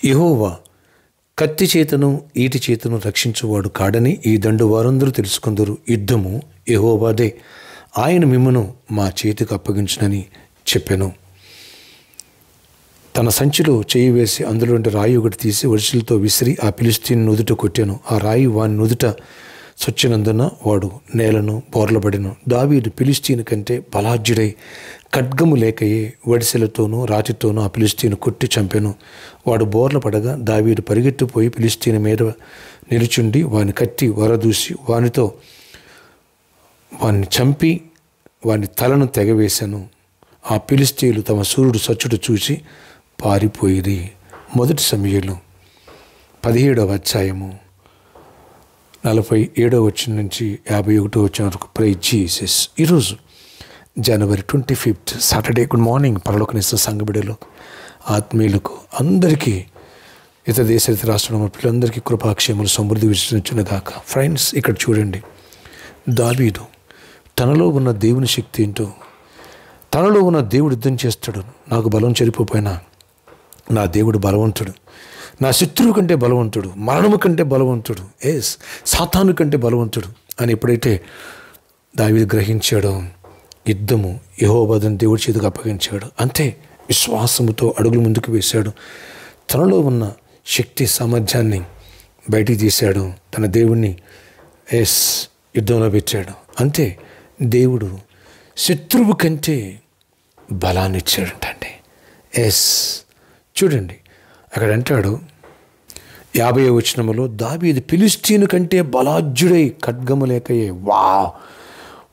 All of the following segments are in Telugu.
యెహోవా కత్తి చేతను ఈటి చేతను రక్షించువాడు కాడని ఈ దండు వారందరూ తెలుసుకుందరు. యుద్ధము యెహోవాదే, ఆయన మిమ్మును మా చేతికి అప్పగించునని చెప్పెను. తన సంచిలో చేయి వేసి అందులోంటి రాయి ఒకటి తీసి వరుసలతో విసిరి ఆ ఫిలిష్తీయుని నుదుట కొట్టాను. ఆ రాయి వాని నుదుట చొచ్చినందున వాడు నేలను బోర్లబడెను. దావీదు ఫిలిష్తీయుని కంటే బలాఢ్యుడై ఖడ్గము లేకయే వడిసెలతోనూ రాతితోనూ ఆ ఫిలిష్తీయుని కొట్టి చంపెను. వాడు బోర్ల పడగా దావీదు పరిగెత్తిపోయి ఫిలిష్తీయుని మీద నిలుచుండి వాని కత్తి వరదూసి వాన్ని చంపి వాని తలను తెగవేశాను. ఆ ఫిలిష్తీయులు తమ సూర్యుడు సచ్చుడు చూసి పారిపోయిరి. 1 సమూయేలు 17వ అధ్యాయము 47వ వచనం నుంచి 51వ వచనం వరకు. Praise Jesus. ఈరోజు జనవరి 25 సాటర్డే. గుడ్ మార్నింగ్ పరలోకనిస్తున్న సంఘబిడ్డలు, ఆత్మీయులకు అందరికీ, ఇతర దేశ ఇతర రాష్ట్రంలో పిల్లలందరికీ కృపాక్షేమలు సమృద్ధి విస్తరించునుగాక. ఫ్రెండ్స్, ఇక్కడ చూడండి, దావీదు తనలో ఉన్న దేవుని శక్తి ఏంటో, తనలో ఉన్న దేవుడు యుద్ధం చేస్తాడు. నాకు బలం చెరిపోయినా నా దేవుడు బలవంతుడు, నా శత్రువు కంటే బలవంతుడు, మరణము కంటే బలవంతుడు, సాతాను కంటే బలవంతుడు అని ఎప్పుడైతే దావీదు గ్రహించాడో యుద్ధము యెహోవాదని దేవుడి చేతికి అప్పగించాడు. అంతే, విశ్వాసముతో అడుగులు ముందుకు వేశాడు. తనలో ఉన్న శక్తి సామర్థ్యాన్ని బయటికి తీశాడు. తన దేవుణ్ణి యుద్ధంలో పెట్టాడు. అంతే, దేవుడు శత్రువు కంటే బలాన్ని ఇచ్చాడంటండి. చూడండి, అక్కడ అంటాడు 50వ వచనములో, దావీదు ఫిలిష్తీయుని కంటే బలాఢ్యుడై ఖడ్గము లేకయే.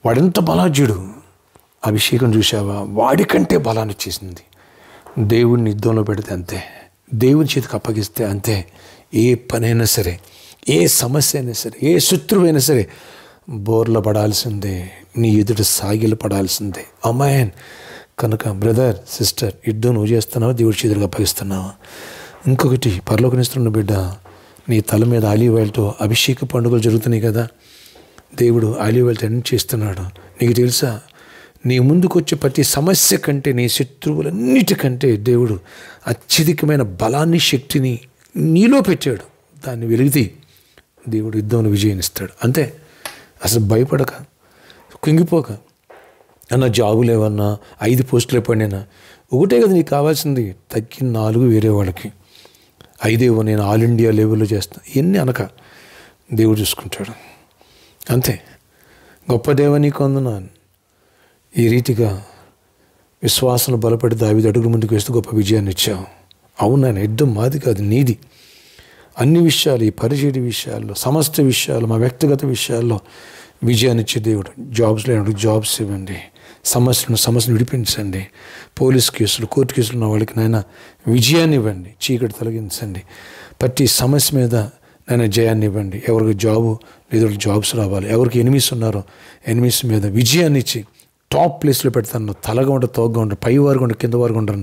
వాడెంత బలాఢ్యుడు! అభిషేకం చూసావా? వాడికంటే బలాన్ని ఇచ్చేసింది. దేవుడిని యుద్ధంలో పెడితే అంతే, దేవుని చేతికి అప్పగిస్తే అంతే. ఏ పనైనా సరే, ఏ సమస్య అయినా సరే, ఏ శత్రువైనా సరే బోర్ల పడాల్సిందే, నీ ఎదుట సాగిలు పడాల్సిందే. అమ్మాయన్ కనుక బ్రదర్, సిస్టర్, యుద్ధం నువ్వు చేస్తున్నావా, దేవుడి చేతులకు అప్పగిస్తున్నావా? ఇంకొకటి, పరలోకనిస్తున్న బిడ్డ, నీ తల మీద ఆలివ్ ఆయిల్తో అభిషేక పండుగలు జరుగుతున్నాయి కదా, దేవుడు ఆలివ్ ఆయిల్తో అన్ని చేస్తున్నాడు. నీకు తెలుసా, నీ ముందుకు వచ్చే ప్రతి సమస్య కంటే, నీ శత్రువులన్నిటికంటే దేవుడు అత్యధికమైన బలాన్ని, శక్తిని నీలో పెట్టాడు. దాన్ని వెలిగితే దేవుడు యుద్ధంలో విజయాన్నిస్తాడు. అంతే, అసలు భయపడక, కుంగిపోక. అన్న జాబు లేవన్నా, 5 పోస్టులు పడినా ఒకటే కదా నీకు కావాల్సింది. తగ్గిన 4 వేరే వాళ్ళకి, 5 నేను ఆల్ ఇండియా లెవెల్లో చేస్తాను, ఇవన్నీ అనక దేవుడు చూసుకుంటాడు. అంతే, గొప్ప దేవ నీకు వందనాలు. ఈ రీతిగా విశ్వాసంలో బలపడి దావీదు అడుగు ముందుకు వేస్తూ గొప్ప విజయాన్ని ఇచ్చావు. అవునాయన, యుద్ధం మాది కాదు, నీది. అన్ని విషయాలు, ఈ పరిచయ విషయాల్లో, సమస్త విషయాలు, మా వ్యక్తిగత విషయాల్లో విజయాన్ని ఇచ్చే దేవుడు. జాబ్స్ లేనప్పుడు జాబ్స్ ఇవ్వండి, సమస్యను విడిపించండి. పోలీస్ కేసులు, కోర్టు కేసులు ఉన్న వాళ్ళకి నాయన విజయాన్ని ఇవ్వండి, చీకటి తొలగించండి. ప్రతి సమస్య మీద నాయన జయాన్ని ఇవ్వండి. ఎవరికి జాబు లేదో జాబ్స్ రావాలి, ఎవరికి ఎనిమిస్ ఉన్నారో ఎనిమిస్ మీద విజయాన్ని ఇచ్చి టాప్ ప్లేస్లో పెడతాను. తలగా ఉండ, తోగ్గా ఉండ, పై వారుగా ఉండ, కింద వారుగా ఉండరు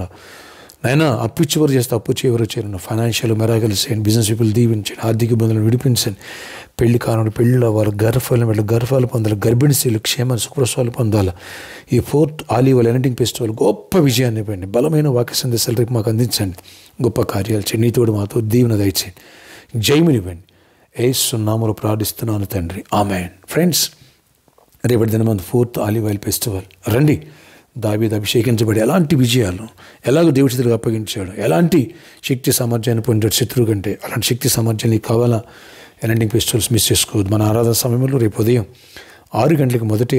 నాయన. అప్పు ఇచ్చేవారు చేస్తే అప్పు చేయవరు చేయండి. ఫైనాన్షియల్ మెరాకిల్స్ చేయండి, బిజినెస్ పీపుల్ దీవించండి, ఆర్థిక ఇబ్బందులను విడిపించండి. పెళ్లి కానుడు పెళ్ళిలో వాళ్ళు గర్భాలు పొందాలి, గర్భిణీ స్త్రీలు క్షేమాన్ని, సుఖప్రసవాలు పొందాలి. ఈ 4th ఆలివ్ ఎనటింగ్ ఫెస్టివల్ గొప్ప విజయాన్ని ఇవ్వండి. బలమైన వాక్య సందేశాలు రేపు మాకు అందించండి. గొప్ప కార్యాలు చేయండి, నీతోడు మాతో దీవెన దయచేయండి. జయమునివ్వండి. యేసు నామములో ప్రార్థిస్తున్నాను తండ్రి, ఆమేన్. ఫ్రెండ్స్, రేపటి దినమందు 4th ఆలివ్ ఆయిల్ ఫెస్టివల్ రండి. దావీదు అభిషేకించబడి ఎలాంటి విజయాలు, ఎలాగో దేవుడి చేతులకు అప్పగించాడు, ఎలాంటి శక్తి సామర్థ్యాన్ని పొందాడు శత్రువు కంటే, అలాంటి శక్తి సామర్థ్యాన్ని కావాలా? ఎలాంటింగ్ ఫెస్టివల్స్ మిస్ చేసుకోవద్దు. మన ఆరాధన సమయంలో రేపు ఉదయం 6 గంటలకు మొదటి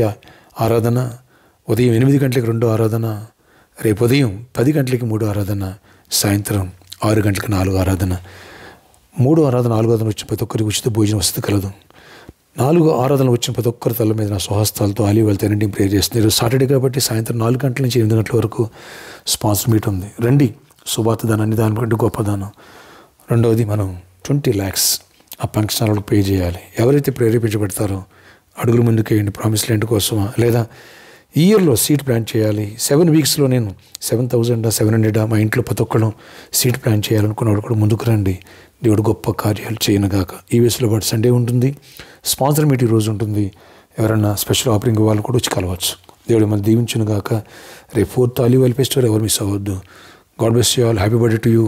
ఆరాధన, ఉదయం 8 గంటలకు 2వ ఆరాధన, రేపు ఉదయం 10 గంటలకి 3వ ఆరాధన, సాయంత్రం 6 గంటలకు 4వ ఆరాధన. 3వ ఆరాధన 4వ ఆరాధన వచ్చిన ప్రతి ఒక్కరికి ఉచిత భోజనం వసతి కలదు. 4వ ఆరాధనలు వచ్చిన ప్రతి ఒక్కరి తల మీద నా స్వహస్తాలతో ఆలివ్ ఆయిల్తో ఎనటింగ్ ప్రేయర్ చేస్తుంది. ఈరోజు సాటర్డే కాబట్టి సాయంత్రం 4 గంటల నుంచి 8 గంటల వరకు స్పాన్సర్ మీట్ ఉంది. రండి. శుభార్త దానాన్ని, దాని కంటే గొప్ప దానం. రెండవది, మనం 20 lakhs ఆ ఫంక్షన్ హాల్కి పే చేయాలి. ఎవరైతే ప్రేరేపించబడతారో అడుగులు ముందుకు వేయండి. ప్రామిస్ ల్యాండ్ కోసమా, లేదా ఈ ఇయర్లో సీట్ ప్లాన్ చేయాలి. 7 weeksలో నేను 7,000 700 మా ఇంట్లో ప్రతి ఒక్కరు సీట్ ప్లాన్ చేయాలనుకున్నవాడు కూడా ముందుకు రండి. దేవుడు గొప్ప కార్యాలు చేయనుగాక. ఈ వేసులో పాటు సండే ఉంటుంది, స్పాన్సర్ మీట్ రోజు ఉంటుంది. ఎవరైనా స్పెషల్ ఆఫరింగ్ వాళ్ళు కూడా వచ్చి కలవచ్చు. దేవుడు మనం దీవించునుగాక. రేపు 4th ఆలివ్ ఆయిల్ ఫెస్టివల్ ఎవరు మిస్ అవ్వద్దు. God bless you all. Happy birthday to you.